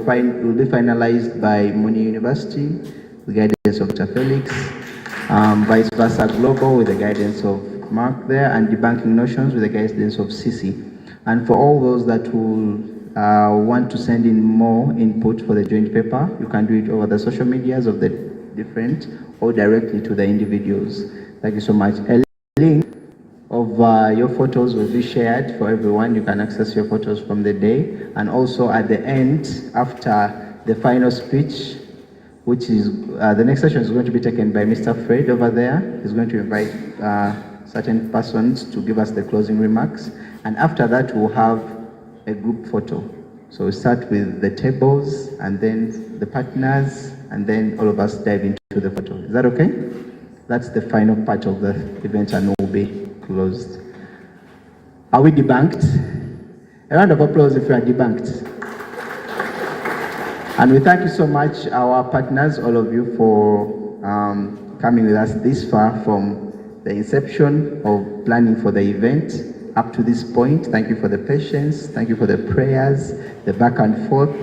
will be finalized by Muni University with the guidance of Dr. Felix, Vice Versa Global with the guidance of Mark there, and Debunking Notions with the guidance of Sisi. And for all those that will want to send in more input for the joint paper, you can do it over the social medias of the different or directly to the individuals. Thank you so much. A link of your photos will be shared for everyone. You can access your photos from the day. And also at the end, after the final speech, which is, the next session is going to be taken by Mr. Fred over there. He's going to invite certain persons to give us the closing remarks. And after that, we'll have a group photo. So we start with the tables, and then the partners, and then all of us dive into the photo. Is that okay? That's the final part of the event, and will be closed. Are we debunked? A round of applause if you are debunked. And we thank you so much, our partners, all of you, for coming with us this far from the inception of planning for the event up to this point. Thank you for the patience. Thank you for the prayers, the back and forth.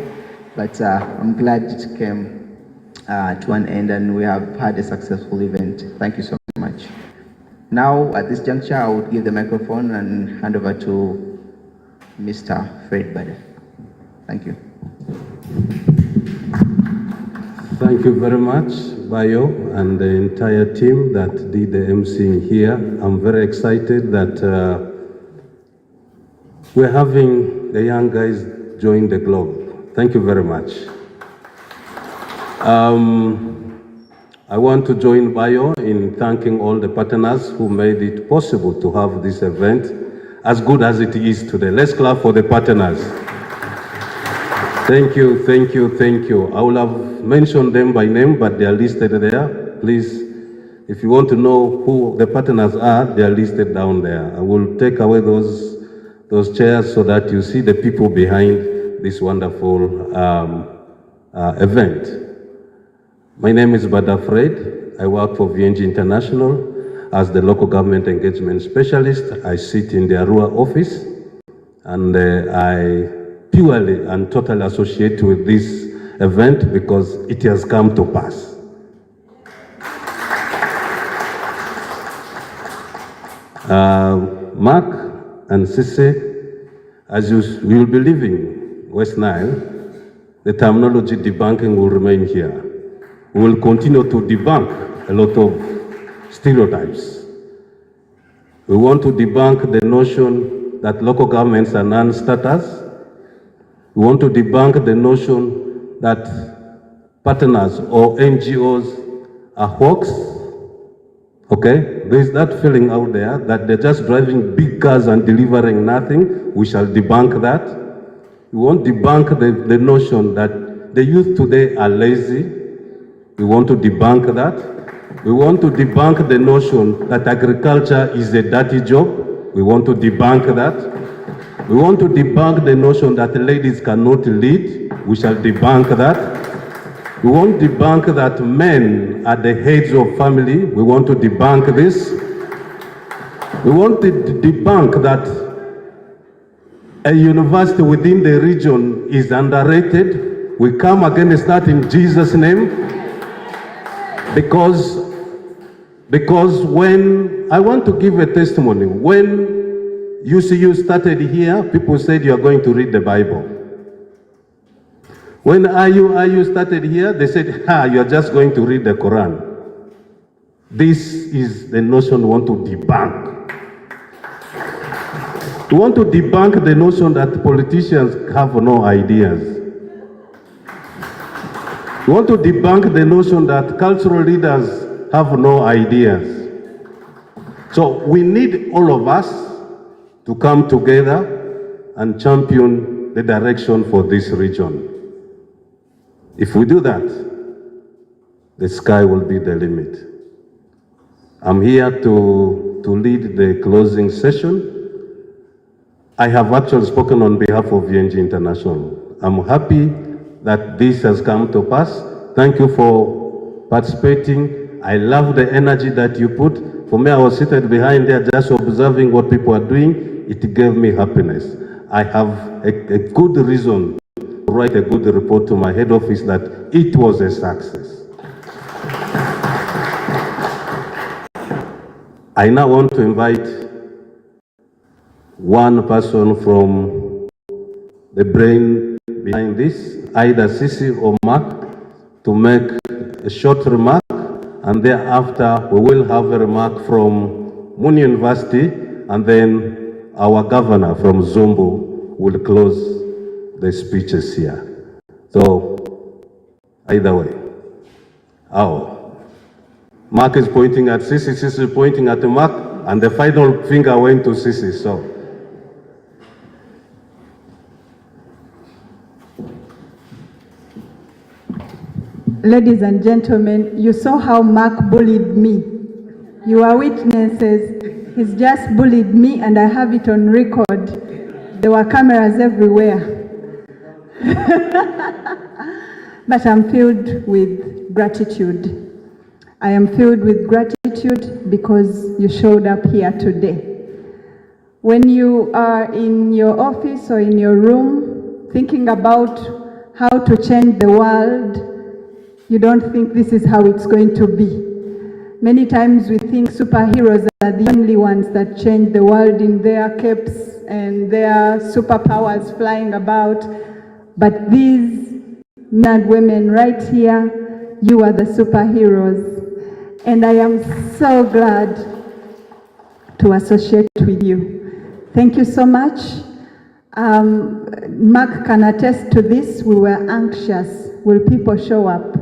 But I'm glad it came to an end, and we have had a successful event. Thank you so much. Now, at this juncture, I would give the microphone and hand over to Mr. Fred Bade. Thank you. Thank you very much, Bayo, and the entire team that did the emceeing here. I'm very excited that we're having the young guys join the globe. Thank you very much. I want to join Bayo in thanking all the partners who made it possible to have this event as good as it is today. Let's clap for the partners. Thank you, thank you, thank you. I will have mentioned them by name, but they are listed there. Please, if you want to know who the partners are, they are listed down there. I will take away those chairs so that you see the people behind this wonderful event. My name is Bada Fred. I work for VNG International as the local government engagement specialist. I sit in the Arua office, and I purely and totally associate with this event because it has come to pass. Mark and Sisse, as you will be leaving West Nile, the terminology debunking will remain here. We will continue to debunk a lot of stereotypes. We want to debunk the notion that local governments are non-starters. We want to debunk the notion that partners or NGOs are hoax. Okay, there is that feeling out there that they're just driving big cars and delivering nothing. We shall debunk that. We won't debunk the notion that the youth today are lazy. We want to debunk that. We want to debunk the notion that agriculture is a dirty job. We want to debunk that. We want to debunk the notion that ladies cannot lead. We shall debunk that. We won't debunk that men are the heads of family. We want to debunk this. We want to debunk that a university within the region is underrated. We come against that in Jesus' name. Because when I want to give a testimony, when UCU started here, people said you are going to read the Bible. When IU started here, they said, you are just going to read the Quran. This is the notion we want to debunk. We want to debunk the notion that politicians have no ideas. We want to debunk the notion that cultural leaders have no ideas. So we need all of us to come together and champion the direction for this region. If we do that, the sky will be the limit. I'm here to lead the closing session. I have actually spoken on behalf of VNG International. I'm happy that this has come to pass. Thank you for participating. I love the energy that you put. For me, I was seated behind there just observing what people are doing. It gave me happiness. I have a good reason to write a good report to my head office that it was a success. I now want to invite one person from the brain behind this, either Sisi or Mark, to make a short remark, and thereafter we will have a remark from Muni University, and then our governor from Zombo will close the speeches here. So, either way. Mark is pointing at Sisi, Sisi is pointing at Mark, and the final finger went to Sisi. So, ladies and gentlemen, you saw how Mark bullied me. You are witnesses. He's just bullied me, and I have it on record. There were cameras everywhere. But I'm filled with gratitude. I am filled with gratitude because you showed up here today. When you are in your office or in your room thinking about how to change the world, you don't think this is how it's going to be. Many times we think superheroes are the only ones that change the world in their capes and their superpowers flying about. But these men and women right here, you are the superheroes. And I am so glad to associate with you. Thank you so much. Mark can attest to this. We were anxious. Will people show up?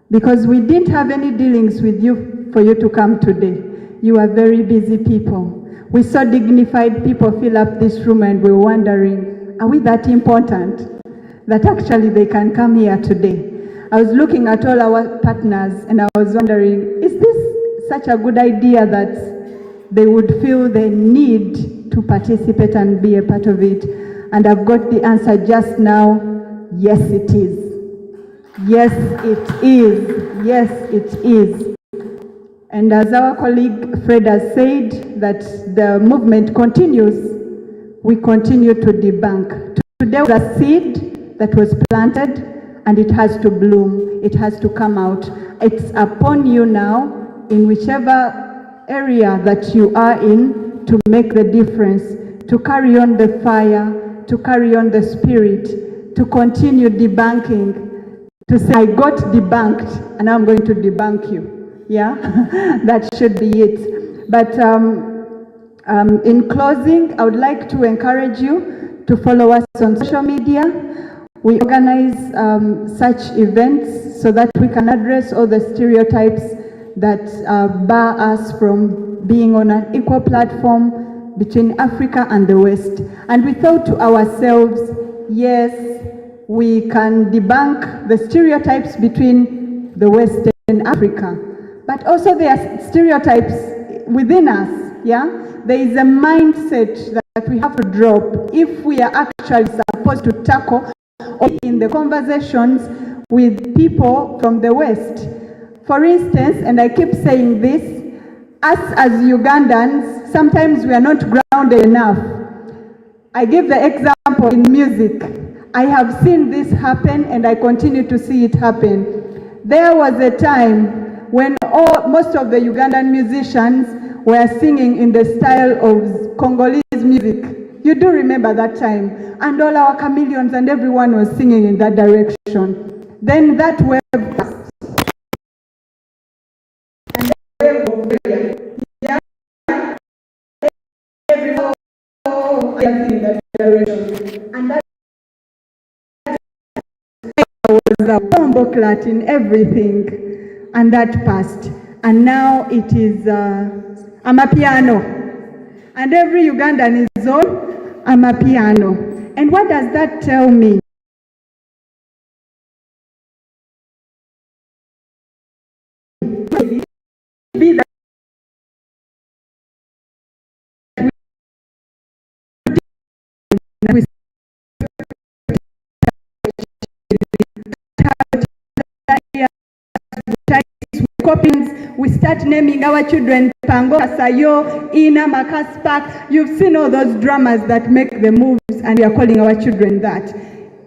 Because we didn't have any dealings with you for you to come today. You are very busy people. We saw dignified people fill up this room, and we were wondering, are we that important that actually they can come here today? I was looking at all our partners and I was wondering, is this such a good idea that they would feel the need to participate and be a part of it? And I've got the answer just now. Yes, it is. Yes, it is. Yes, it is. And as our colleague Fred has said, that the movement continues, we continue to debunk. Today was a seed that was planted, and it has to bloom, it has to come out. It's upon you now, in whichever area that you are in, to make the difference, to carry on the fire, to carry on the spirit, to continue debunking, to say, I got debunked, and I'm going to debunk you. Yeah, that should be it. But in closing, I would like to encourage you to follow us on social media. We organize such events so that we can address all the stereotypes that bar us from being on an equal platform between Africa and the West. And we thought to ourselves, yes, we can debunk the stereotypes between the West and Africa, but also there are stereotypes within us, yeah? There is a mindset that we have to drop if we are actually supposed to tackle in the conversations with people from the West. For instance, and I keep saying this, us as Ugandans, sometimes we are not grounded enough. I give the example in music. I have seen this happen and I continue to see it happen. There was a time when most of the Ugandan musicians were singing in the style of Congolese music. You do remember that time, and all our chameleons and everyone was singing in that direction. Then that wave passed. And that wave of prayer, yeah, everyone in that direction. And that was a bombo clat in everything, and that passed. And now it is Amapiano. And every Ugandan is on Amapiano. And what does that tell me? Be that we start naming our children Pango, Kasayo, Ina, Makaspak. You've seen all those dramas that make the moves, and we are calling our children that.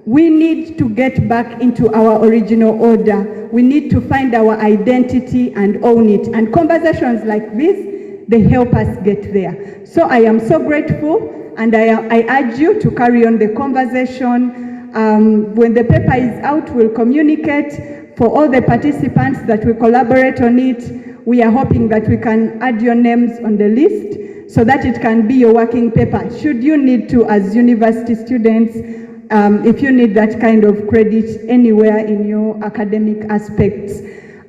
We need to get back into our original order. We need to find our identity and own it. And conversations like this, they help us get there. So I am so grateful, and I urge you to carry on the conversation. When the paper is out, we'll communicate for all the participants that we collaborate on it. We are hoping that we can add your names on the list so that it can be your working paper. Should you need to, as university students, if you need that kind of credit anywhere in your academic aspects.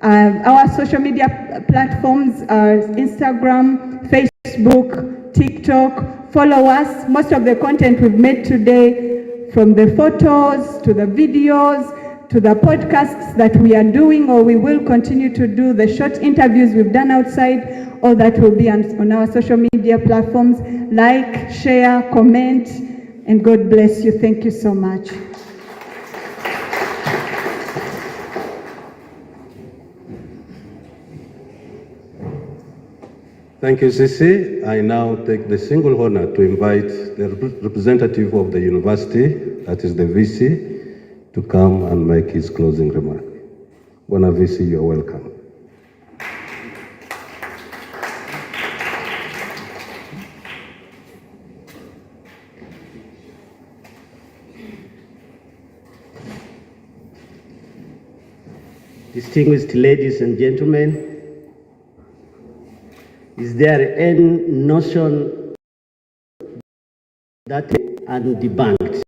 Our social media platforms are Instagram, Facebook, TikTok. Follow us. Most of the content we've made today, from the photos to the videos to the podcasts that we are doing or we will continue to do, the short interviews we've done outside, all that will be on our social media platforms. Like, share, comment, and God bless you. Thank you so much. Thank you, Sisi. I now take the single honor to invite the representative of the university, that is the VC, to come and make his closing remark. Bwana VC, you're welcome. Distinguished ladies and gentlemen, is there any notion that is undebunked?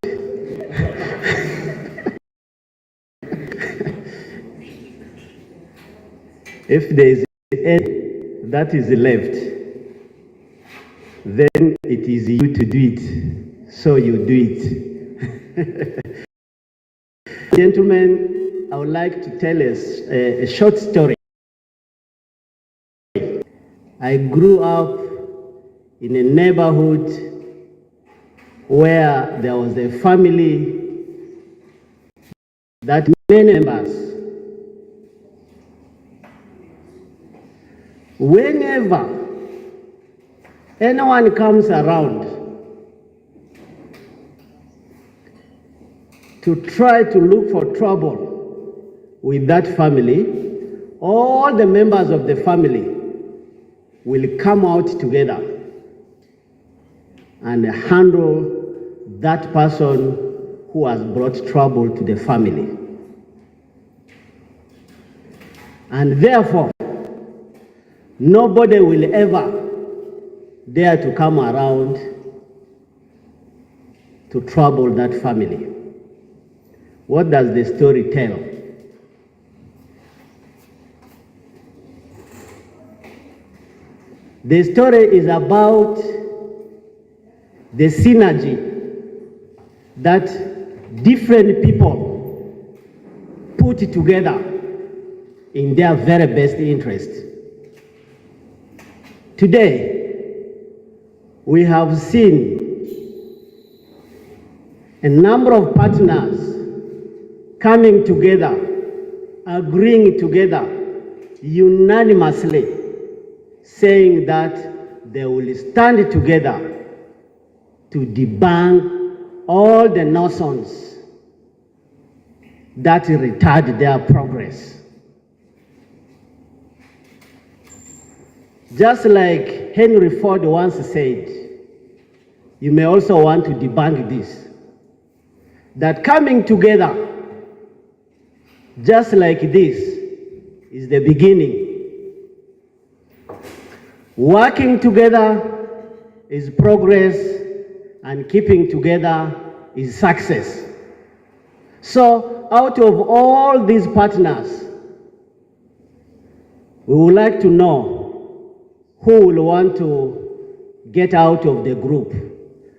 If there is any that is left, then it is you to do it, so you do it. Gentlemen, I would like to tell us a short story. I grew up in a neighborhood where there was a family that many members. Whenever anyone comes around to try to look for trouble with that family, all the members of the family will come out together and handle that person who has brought trouble to the family. And therefore, nobody will ever dare to come around to trouble that family. What does the story tell? The story is about the synergy that different people put together in their very best interest. Today, we have seen a number of partners coming together, agreeing together unanimously, saying that they will stand together to debunk all the nonsense that retard their progress. Just like Henry Ford once said, you may also want to debunk this, that coming together just like this is the beginning. Working together is progress, and keeping together is success. So out of all these partners, we would like to know who will want to get out of the group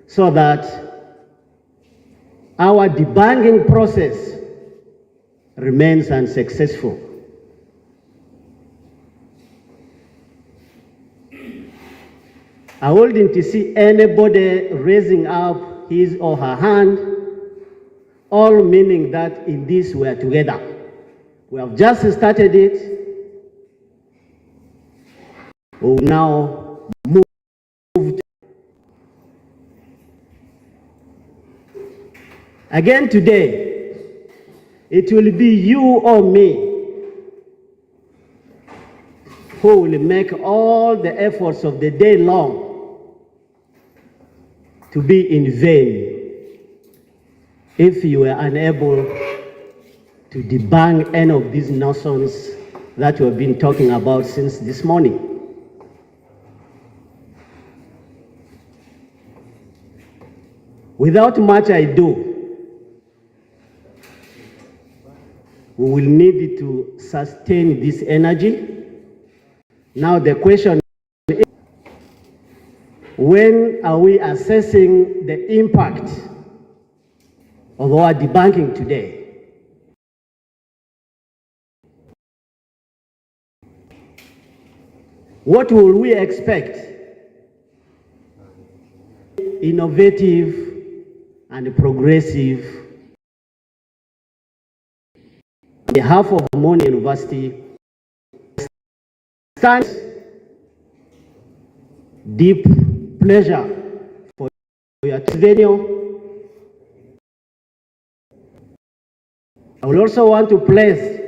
so that our debunking process remains unsuccessful. I wouldn't see anybody raising up his or her hand, all meaning that in this we are together. We have just started it. We will now move. Again today, it will be you or me who will make all the efforts of the day long to be in vain if you are unable to debunk any of these nonsense that we have been talking about since this morning. Without much ado, we will need to sustain this energy. Now the question is, when are we assessing the impact of our debunking today? What will we expect? Innovative and progressive. On behalf of Moni University, stands deep pleasure for your venue. I will also want to place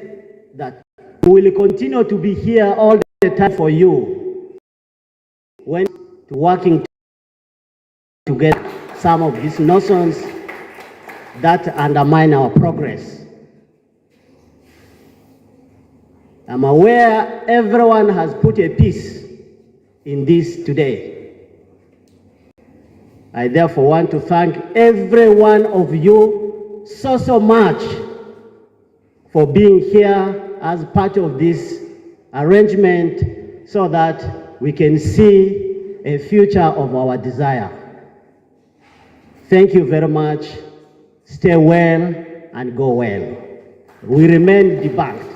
that we will continue to be here all the time for you when working to get some of these notions that undermine our progress. I'm aware everyone has put a piece in this today. I therefore want to thank every one of you so much for being here as part of this arrangement so that we can see a future of our desire. Thank you very much. Stay well and go well. We remain debunked.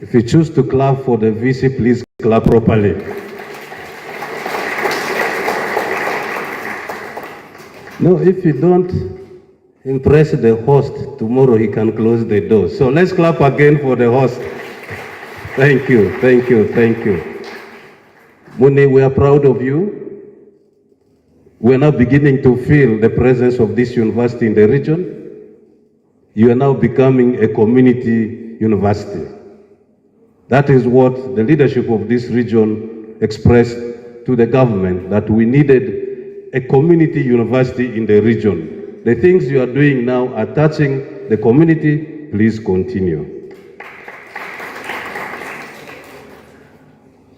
If you choose to clap for the VC, please clap properly. No, if you don't impress the host, tomorrow he can close the door. So let's clap again for the host. Thank you, thank you, thank you. Mune, we are proud of you. We are now beginning to feel the presence of this university in the region. You are now becoming a community university. That is what the leadership of this region expressed to the government, that we needed a community university in the region. The things you are doing now are touching the community. Please continue.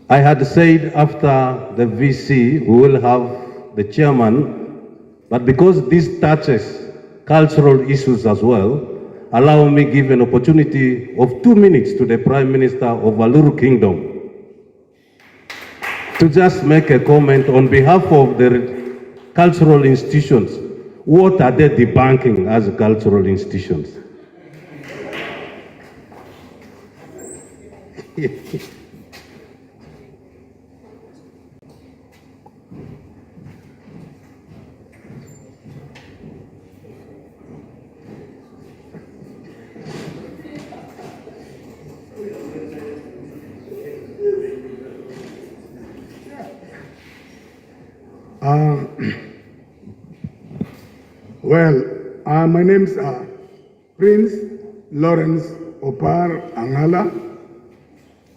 I had said after the VC, we will have the chairman, but because this touches cultural issues as well, allow me give an opportunity of 2 minutes to the Prime Minister of Aluru Kingdom to just make a comment on behalf of the cultural institutions. What are they debunking as cultural institutions? My name's Prince Lawrence Opar Angala.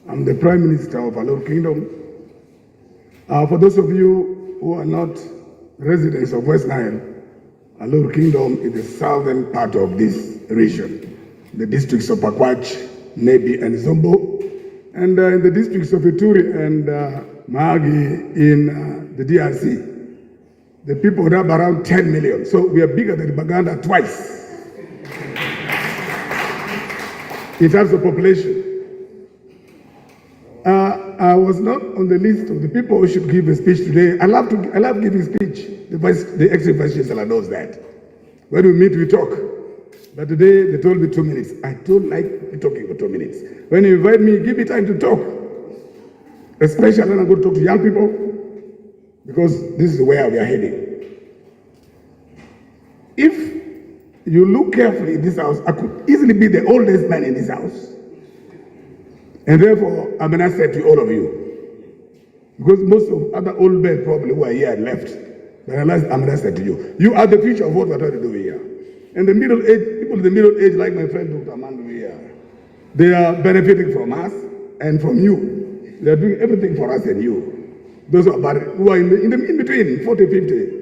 I'm the Prime Minister of Aluru Kingdom. For those of you who are not residents of West Nile, Aluru Kingdom is the southern part of this region, the districts of Pakwach, Nebi, and Zombo, and in the districts of Ituri and Mahagi in the DRC. The people are around 10 million, so we are bigger than Baganda twice in terms of population. I was not on the list of the people who should give a speech today. I love giving speech. The ex-vice chancellor knows that. When we meet, we talk. But today they told me 2 minutes. I don't like talking for 2 minutes. When you invite me, give me time to talk. Especially when I'm going to talk to young people, because this is where we are heading. If you look carefully in this house, I could easily be the oldest man in this house. And therefore, I'm going to say to all of you, Because most of other old men probably who are here left. But I'm arrested to you. You are the future of what we're trying to do here. And the middle age, people in the middle age, like my friend Dr. Amandu here, they are benefiting from us and from you. They are doing everything for us and you. Those who are in between, 40, 50.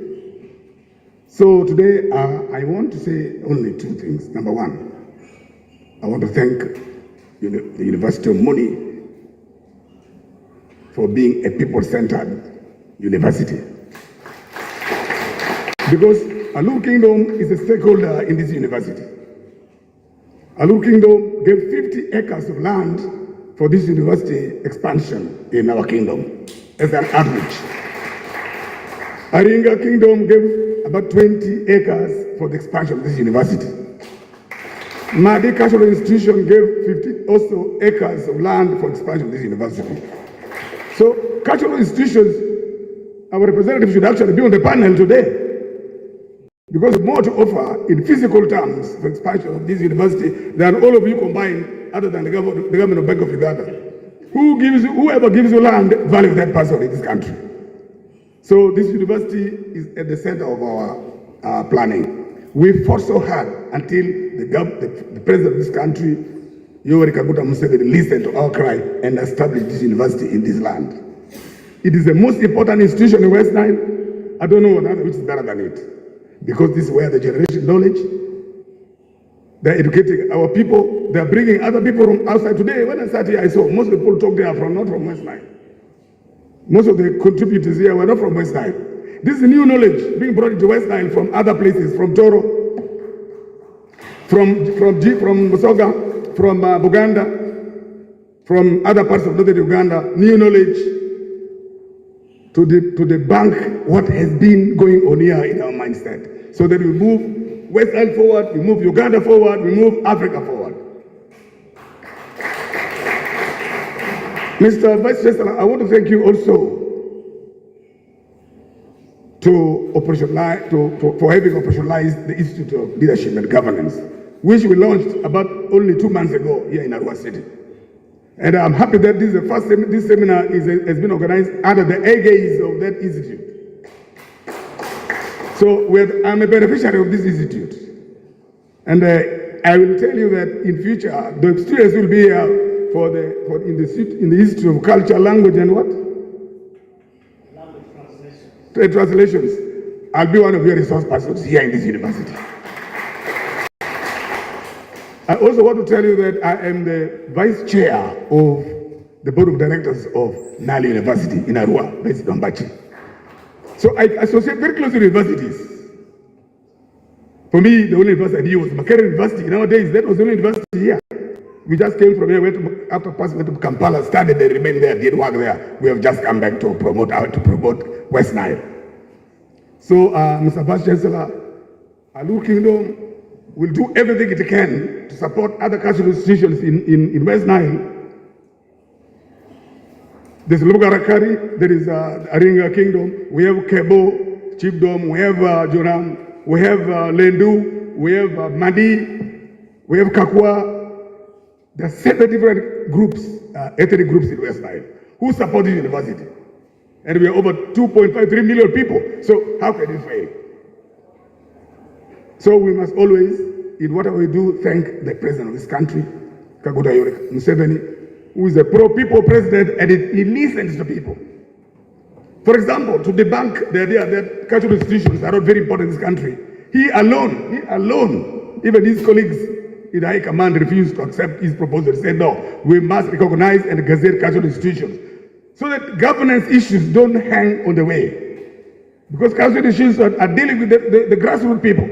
So today, I want to say only two things. Number one, I want to thank the University of Muni for being a people-centered university. Because Alur Kingdom is a stakeholder in this university. Alur Kingdom gave 50 acres of land for this university expansion in our kingdom as an outreach. Aringa Kingdom gave about 20 acres for the expansion of this university. Madi Cultural Institution gave 50 also acres of land for expansion of this university. So cultural institutions, our representatives should actually be on the panel today. Because more to offer in physical terms for expansion of this university than all of you combined, other than the government of Bank of Uganda. Whoever gives you land, value that person in this country. So this university is at the center of our planning. We fought so hard until the president of this country, Yoweri Kaguta Museveni, listened to our cry and established this university in this land. It is the most important institution in West Nile. I don't know which is better than it. Because this is where the generation knowledge, they're educating our people, they're bringing other people from outside. Today, when I sat here, I saw most of the people talk there not from West Nile. Most of the contributors here were not from West Nile. This is new knowledge being brought into West Nile from other places, from Toro, from Musoga, from Buganda, from other parts of northern Uganda, new knowledge to debunk what has been going on here in our mindset. So that we move West Nile forward, we move Uganda forward, we move Africa forward. Mr. Vice Chancellor, I want to thank you also for having operationalized the Institute of Leadership and Governance, which we launched about only 2 months ago here in Arua City. And I'm happy that this is the first this seminar has been organized under the gaze of that institute. So I'm a beneficiary of this institute. And I will tell you that in future, the students will be here in the Institute of Culture, Language, and what? Language translations. I'll be one of your resource persons here in this university. I also want to tell you that I am the vice chair of the board of directors of Nile University in Arua, based on Bachi. So I associate very closely with universities. For me, the only university I knew was Makerere University. Nowadays, that was the only university here. We just came from here, after passing went to Kampala, studied, they remained there, did work there. We have just come back to promote West Nile. So, Mr. Vice Chancellor, Alur Kingdom will do everything it can to support other cultural institutions in West Nile. There's Lugarakari, there is Aringa Kingdom, we have Kebo, Chiefdom, we have Joram, we have Lendu, we have Madi, we have Kakwa. There are 7 different groups, ethnic groups in West Nile who support the university. And we are over 2.53 million people. So how can it fail? So we must always, in whatever we do, thank the president of this country, Kaguta Yoweri Museveni, who is a pro-people president and he listens to people. For example, to debunk the idea that cultural institutions are not very important in this country, he alone, even his colleagues in high command refused to accept his proposal. He said, no, we must recognize and gazette cultural institutions so that governance issues don't hang on the way. Because cultural institutions are dealing with the grassroots people.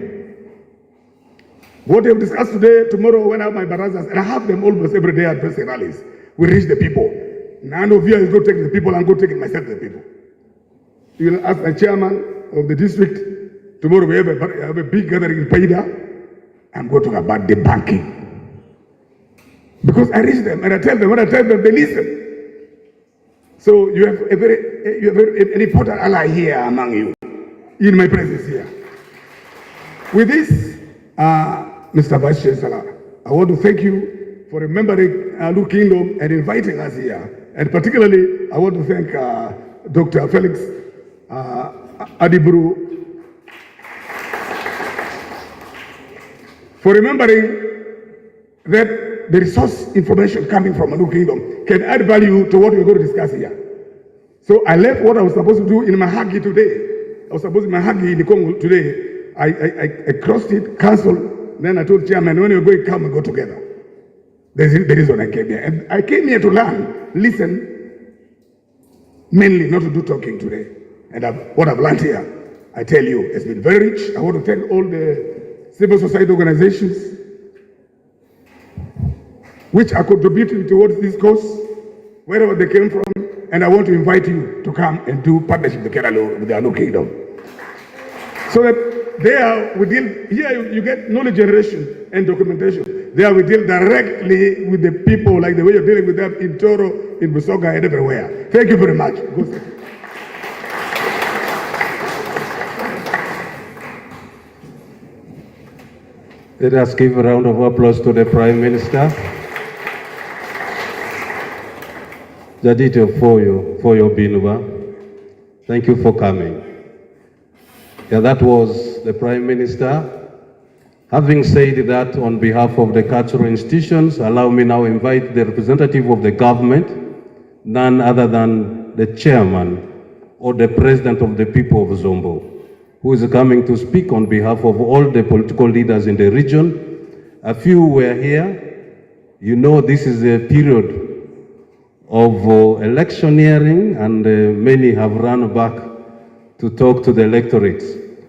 What we have discussed today, tomorrow when I have my barazas, and I have them almost every day at press rallies, we reach the people. None of you is going to take the people, I'm going to take it myself to the people. You will ask the chairman of the district, tomorrow we have a big gathering in Paida, I'm going to talk about debunking. Because I reach them and I tell them, when I tell them, they listen. So you have an important ally here among you, in my presence here. With this, Mr. Vice Chancellor, I want to thank you for remembering Alur Kingdom and inviting us here. And particularly, I want to thank Dr. Felix Adiburu, for remembering that the resource information coming from Anu Kingdom can add value to what we're going to discuss here. So I left what I was supposed to do in Mahagi today. I was supposed to Mahagi in the Congo today. I crossed it, cancelled. Then I told chairman, when we're going to come and go together. There's the reason I came here. And I came here to learn, listen, mainly not to do talking today. And what I've learned here, I tell you, it's been very rich. I want to thank all the civil society organizations which are contributing towards this cause, wherever they came from. And I want to invite you to come and do partnership with the Anu Kingdom. So that there we deal, here you get knowledge generation and documentation. There we deal directly with the people like the way you're dealing with them in Toro, in Busoga, and everywhere. Thank you very much. Go Let us give a round of applause to the Prime Minister. Jadito for your Binuba. Thank you for coming. Yeah, that was the Prime Minister. Having said that, on behalf of the cultural institutions, allow me now invite the representative of the government, none other than the chairman or the president of the people of Zombo, who is coming to speak on behalf of all the political leaders in the region. A few were here. You know this is a period of electioneering, and many have run back to talk to the electorates.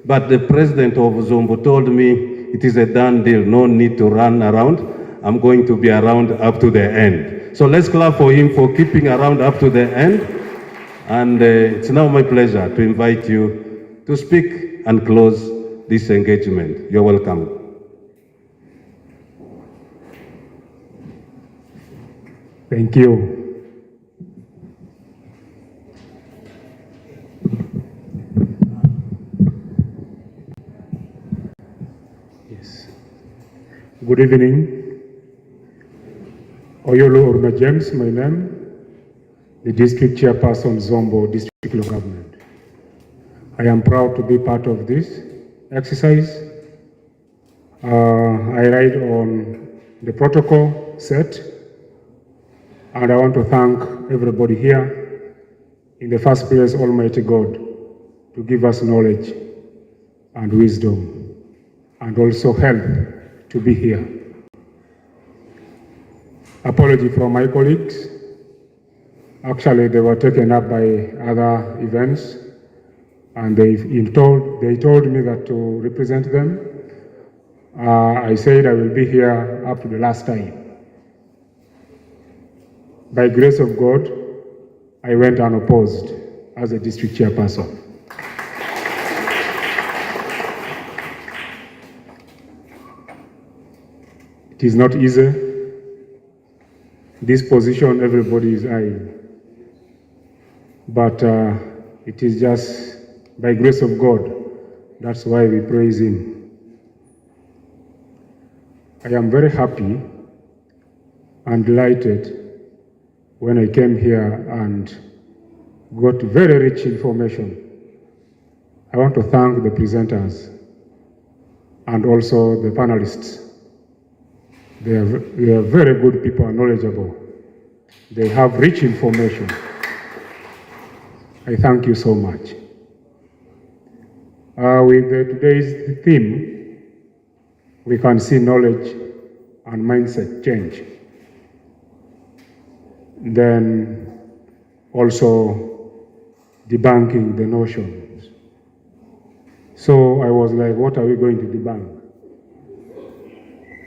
But the president of Zombo told me it is a done deal, no need to run around. I'm going to be around up to the end. So let's clap for him for keeping around up to the end. And it's now my pleasure to invite you to speak and close this engagement. You're welcome. Thank you. Good evening. Oyolo Orma James, my name, the district chairperson, Zombo District Local Government. I am proud to be part of this exercise. I ride on the protocol set, and I want to thank everybody here, in the first place, Almighty God, to give us knowledge and wisdom, and also health to be here. Apology from my colleagues. Actually, they were taken up by other events, and they told me that to represent them. I said I will be here up to the last time. By grace of God, I went unopposed as a district chairperson. It is not easy. This position, everybody is eyeing. But it is just by grace of God. That's why we praise Him. I am very happy and delighted when I came here and got very rich information. I want to thank the presenters and also the panelists. They are very good people and knowledgeable. They have rich information. I thank you so much. With today's theme, we can see knowledge and mindset change. Then also debunking the notions. So I was like, what are we going to debunk?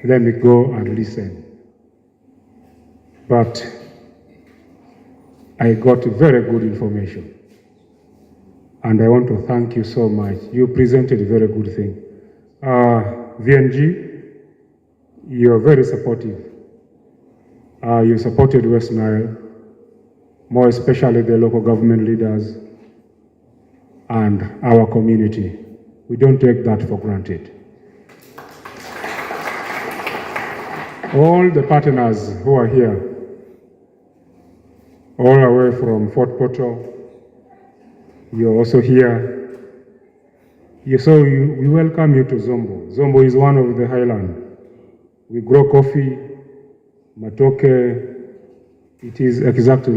Let me go and listen. But I got very good information. And I want to thank you so much. You presented a very good thing. VNG, you are very supportive. You supported West Nile, more especially the local government leaders and our community. We don't take that for granted. All the partners who are here, all the way from Fort Portal, You're also here. We welcome you to Zombo. Zombo is one of the highland. We grow coffee, matoke. It is exactly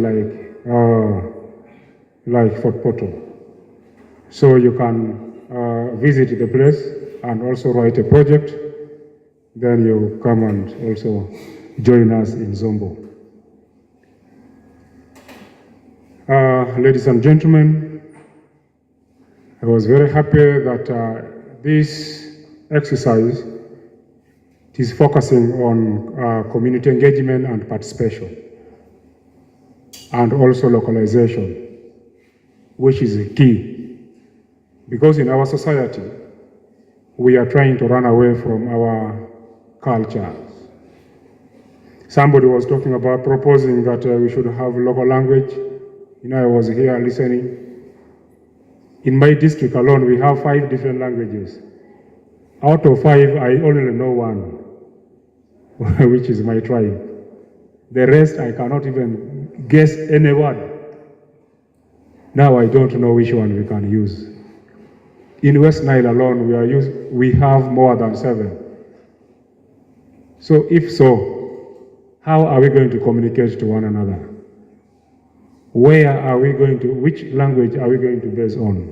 like Fort Portal. So you can visit the place and also write a project. Then you come and also join us in Zombo. Ladies and gentlemen, I was very happy that this exercise is focusing on community engagement and participation, and also localization, which is key. Because in our society, we are trying to run away from our cultures. Somebody was talking about proposing that we should have local language. You know, I was here listening. In my district alone, we have 5 different languages. Out of 5, I only know one, which is my tribe. The rest, I cannot even guess any word. Now I don't know which one we can use. In West Nile alone, we have more than 7. So if so, how are we going to communicate to one another? Where are we going to, which language are we going to base on?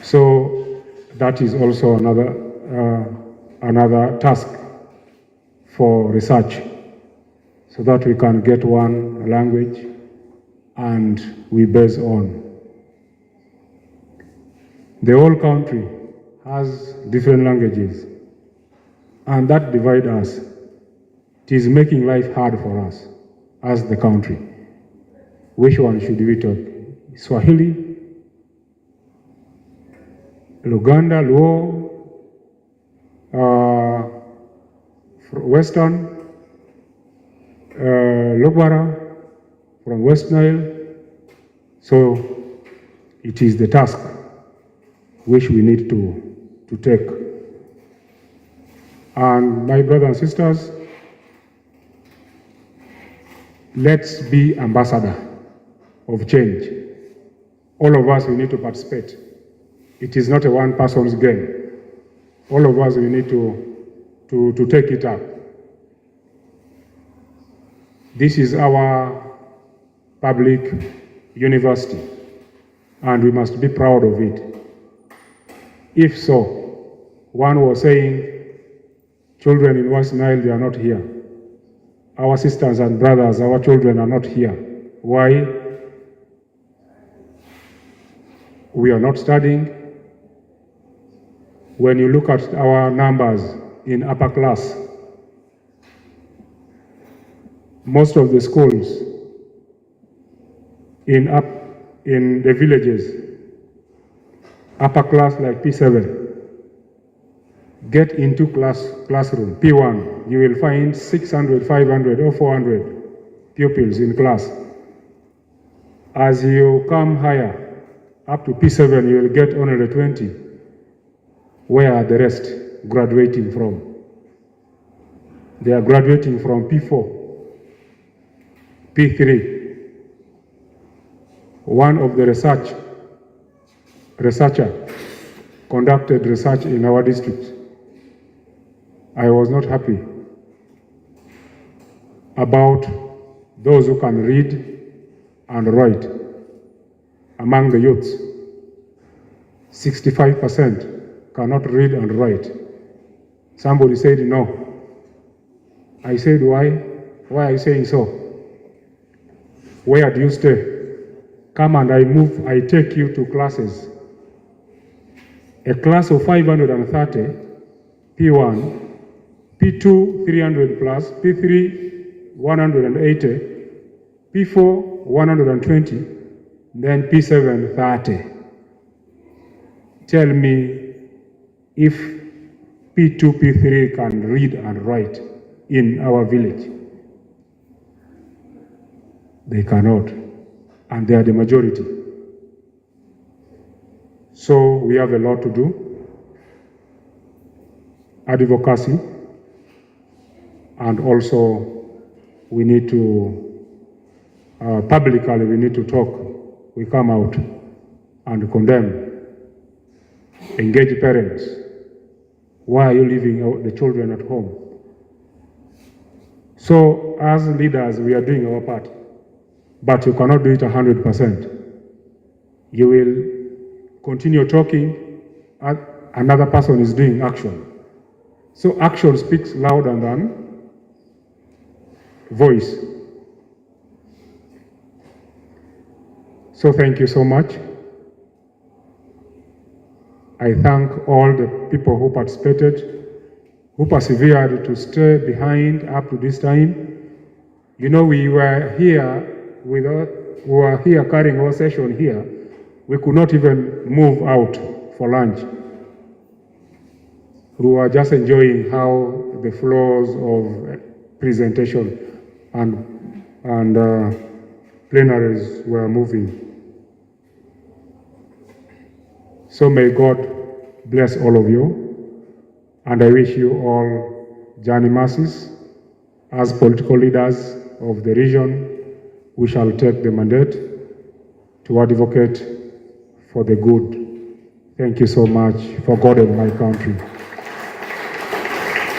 So that is also another task for research, so that we can get one language and we base on. The whole country has different languages, and that divides us. It is making life hard for us as the country. Which one should we talk? Swahili, Luganda, Luo, Western, Logbara, from West Nile. So it is the task which we need to take. And my brothers and sisters, let's be ambassador of change. All of us, we need to participate. It is not a one person's game. All of us, we need to take it up. This is our public university, and we must be proud of it. If so, one was saying, children in West Nile, they are not here. Our sisters and brothers, our children are not here. Why? We are not studying. When you look at our numbers in upper class, most of the schools in the villages, upper class like P7, get into classroom, P1, you will find 600, 500 or 400 pupils in class. As you come higher, up to P7, you will get only 20. Where are the rest graduating from? They are graduating from P4, P3. One of the researcher conducted research in our district. I was not happy about those who can read and write among the youths. 65% cannot read and write. Somebody said no. I said, why? Why are you saying so? Where do you stay? Come and I take you to classes. A class of 530, P1, P2, 300 plus, P3, 180, P4, 120, then P7, 30. Tell me if P2, P3 can read and write in our village. They cannot, and they are the majority. So we have a lot to do. Advocacy, and also we need to, publicly we need to talk. We come out and condemn. Engage parents. Why are you leaving the children at home? So as leaders, we are doing our part, but you cannot do it 100%. You will continue talking, another person is doing action. So action speaks louder than voice. So thank you so much. I thank all the people who participated, who persevered to stay behind up to this time. You know, we were here carrying our session here. We could not even move out for lunch. We were just enjoying how the flows of presentation and plenaries were moving. So may God bless all of you, and I wish you all journey mercies. As political leaders of the region, we shall take the mandate to advocate for the good. Thank you so much for God and my country.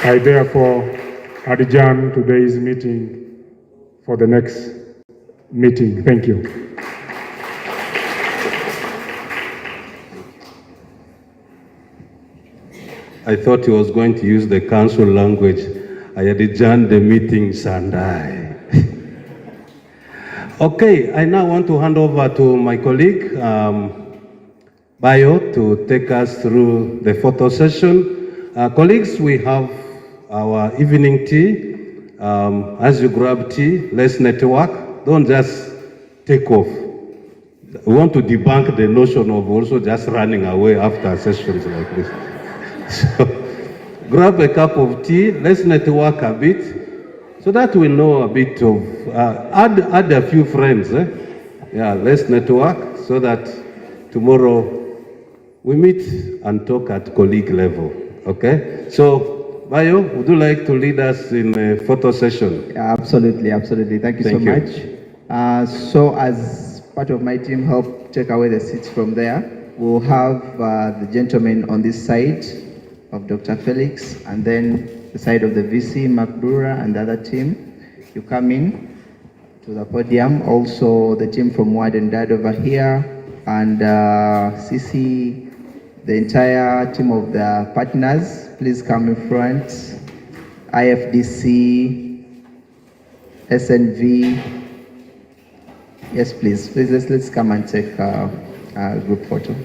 I therefore adjourn today's meeting for the next meeting. Thank you. I thought he was going to use the council language. I had adjourned the meeting, Sandai. Okay, I now want to hand over to my colleague, Bayo, to take us through the photo session. Colleagues, we have our evening tea. As you grab tea, let's network. Don't just take off. We want to debunk the notion of also just running away after sessions like this. So grab a cup of tea, let's network a bit, so that we know a bit of, add a few friends. Yeah, let's network so that tomorrow we meet and talk at colleague level, okay? So, Bayo, would you like to lead us in a photo session? Yeah, absolutely, absolutely. Thank you so much. So as part of my team help take away the seats from there, we'll have the gentleman on this side of Dr. Felix, and then the side of the VC, Makdura, and the other team. You come in to the podium. Also, the team from Ward and Dad over here, and CC, the entire team of the partners, please come in front. IFDC, SNV, yes, please. Let's come and take a group photo.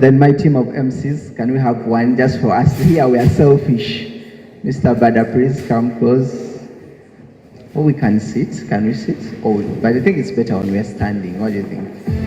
then my team of MCs, can we have one just for us? Here we are selfish. Mr. Bada, please come close. Or we can sit. Can we sit? Oh, but I think it's better when we are standing. What do you think?